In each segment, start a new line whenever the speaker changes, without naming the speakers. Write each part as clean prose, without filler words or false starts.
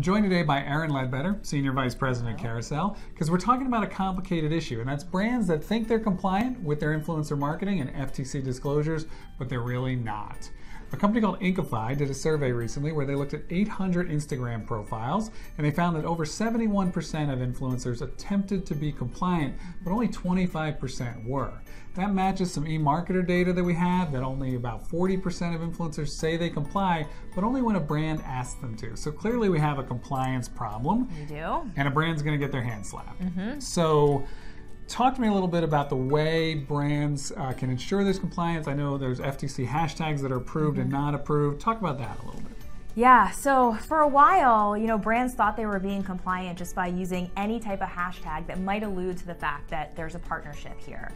I'm joined today by Aaron Ledbetter, Senior Vice President at Carusele, because we're talking about a complicated issue, and that's brands that think they're compliant with their influencer marketing and FTC disclosures, but they're really not. A company called Inkify did a survey recently where they looked at 800 Instagram profiles, and they found that over 71% of influencers attempted to be compliant, but only 25% were. That matches some eMarketer data that we have, that only about 40% of influencers say they comply, but only when a brand asks them to. So clearly we have a compliance problem.
We do.
And a brand's gonna get their hand slapped. So talk to me a little bit about the way brands can ensure there's compliance. I know there's FTC hashtags that are approved and not approved. Talk about that a little bit.
Yeah, so for a while, brands thought they were being compliant just by using any type of hashtag that might allude to the fact that there's a partnership here.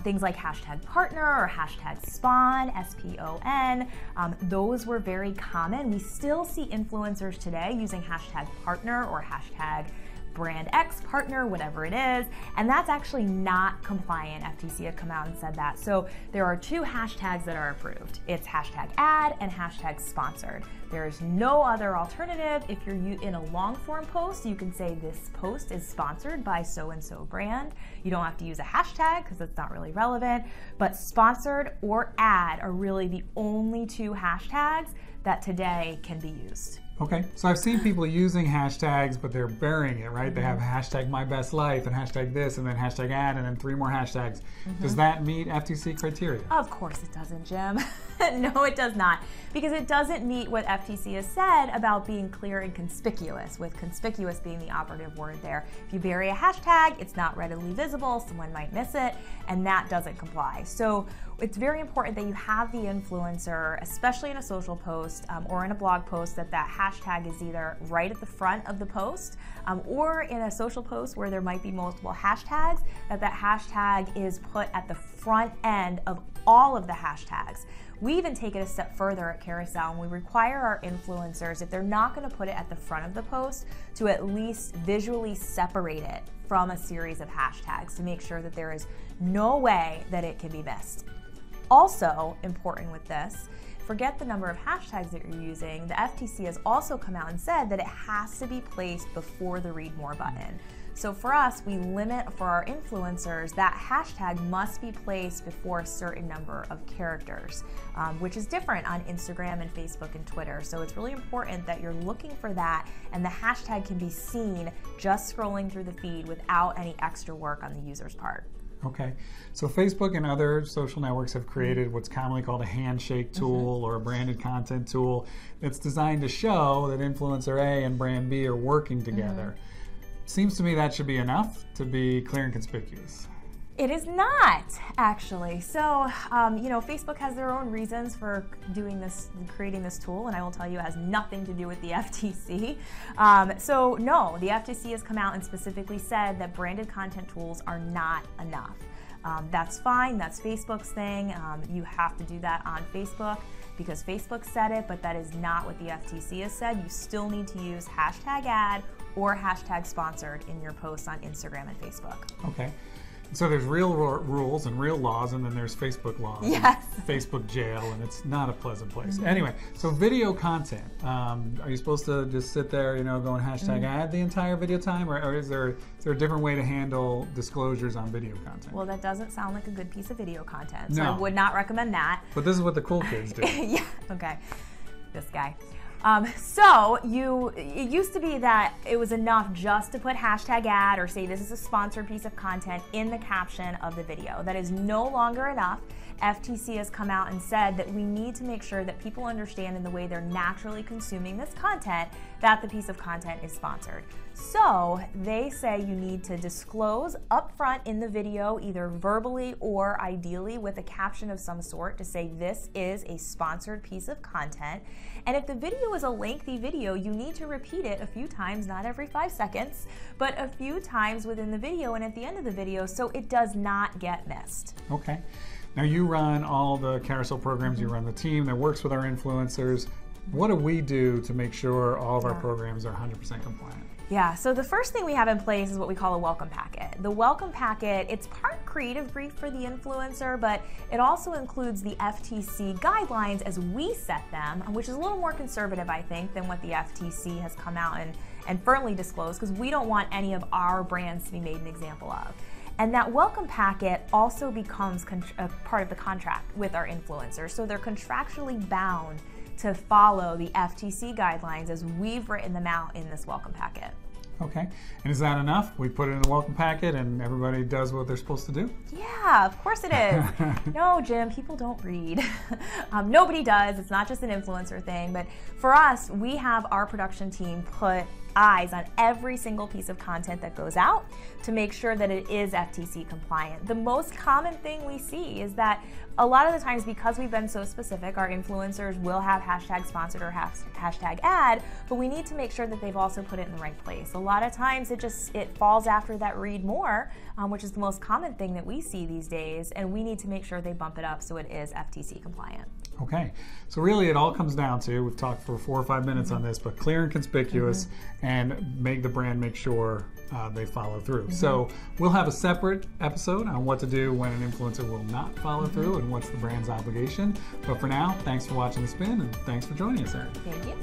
Things like hashtag partner or hashtag spawn, S-P-O-N, those were very common. We still see influencers today using hashtag partner or hashtag brand X partner, whatever it is, and that's actually not compliant. FTC have come out and said that. So there are two hashtags that are approved. It's hashtag ad and hashtag sponsored. There's no other alternative. If you're in a long form post, you can say this post is sponsored by so-and-so brand. You don't have to use a hashtag because it's not really relevant, but sponsored or ad are really the only two hashtags that today can be used.
Okay, so I've seen people using hashtags, but they're burying it, right? They have hashtag my best life and hashtag this and then hashtag ad and then 3 more hashtags. Does that meet FTC criteria?
Of course it doesn't, Jim. No, it does not, because it doesn't meet what FTC has said about being clear and conspicuous, with conspicuous being the operative word there. If you bury a hashtag, it's not readily visible, someone might miss it, and that doesn't comply. So it's very important that you have the influencer, especially in a social post or in a blog post, that hashtag is either right at the front of the post or in a social post where there might be multiple hashtags, that hashtag is put at the front end of all of the hashtags. We even take it a step further at Carusele, and we require our influencers, if they're not going to put it at the front of the post, to at least visually separate it from a series of hashtags to make sure that there is no way that it can be missed. Also important with this, forget the number of hashtags that you're using. The FTC has also come out and said that it has to be placed before the read more button. So for us, we limit for our influencers that hashtag must be placed before a certain number of characters, which is different on Instagram and Facebook and Twitter. So it's really important that you're looking for that, and the hashtag can be seen just scrolling through the feed without any extra work on the user's part.
Okay, so Facebook and other social networks have created what's commonly called a handshake tool or a branded content tool that's designed to show that influencer A and brand B are working together. Seems to me that should be enough to be clear and conspicuous.
It is not, actually. So, Facebook has their own reasons for doing this, creating this tool, and I will tell you it has nothing to do with the FTC. So no, the FTC has come out and specifically said that branded content tools are not enough. That's fine, that's Facebook's thing. You have to do that on Facebook because Facebook said it, but that is not what the FTC has said. You still need to use hashtag ad or hashtag sponsored in your posts on Instagram and Facebook.
Okay. So there's real rules and real laws, and then there's Facebook laws.
Yes.
Facebook jail, and it's not a pleasant place. Anyway, so video content. Are you supposed to just sit there, going hashtag ad the entire video time, or is there a different way to handle disclosures on video content?
Well, that doesn't sound like a good piece of video content, so
No.
I would not recommend that.
But this is what the cool kids do.
Yeah, okay. This guy. It used to be that it was enough just to put hashtag ad or say this is a sponsored piece of content in the caption of the video. That is no longer enough. FTC has come out and said that we need to make sure that people understand in the way they're naturally consuming this content that the piece of content is sponsored. So they say you need to disclose up front in the video, either verbally or ideally with a caption of some sort, to say this is a sponsored piece of content. And if the video is a lengthy video, you need to repeat it a few times, not every 5 seconds, but a few times within the video and at the end of the video so it does not get missed.
Okay. Now you run all the Carusele programs, you run the team that works with our influencers. What do we do to make sure all of our programs are 100% compliant?
Yeah, so the first thing we have in place is what we call a welcome packet. The welcome packet, it's part creative brief for the influencer, but it also includes the FTC guidelines as we set them, which is a little more conservative, I think, than what the FTC has come out and firmly disclosed, because we don't want any of our brands to be made an example of. And that welcome packet also becomes a part of the contract with our influencers, so they're contractually bound to follow the FTC guidelines as we've written them out in this welcome packet.
Okay, and is that enough? We put it in the welcome packet and everybody does what they're supposed to do?
Yeah, of course it is. No, Jim, people don't read. Nobody does. It's not just an influencer thing, but for us, we have our production team put eyes on every single piece of content that goes out to make sure that it is FTC compliant. The most common thing we see is that a lot of the times, because we've been so specific, our influencers will have hashtag sponsored or hashtag ad, but we need to make sure that they've also put it in the right place. A lot of times it falls after that read more, which is the most common thing that we see these days, and we need to make sure they bump it up so it is FTC compliant.
Okay, so really it all comes down to, we've talked for 4 or 5 minutes on this, but clear and conspicuous, and make the brand make sure they follow through. So we'll have a separate episode on what to do when an influencer will not follow through and what's the brand's obligation. But for now, thanks for watching The Spin and thanks for joining us, Erin.
Thank you.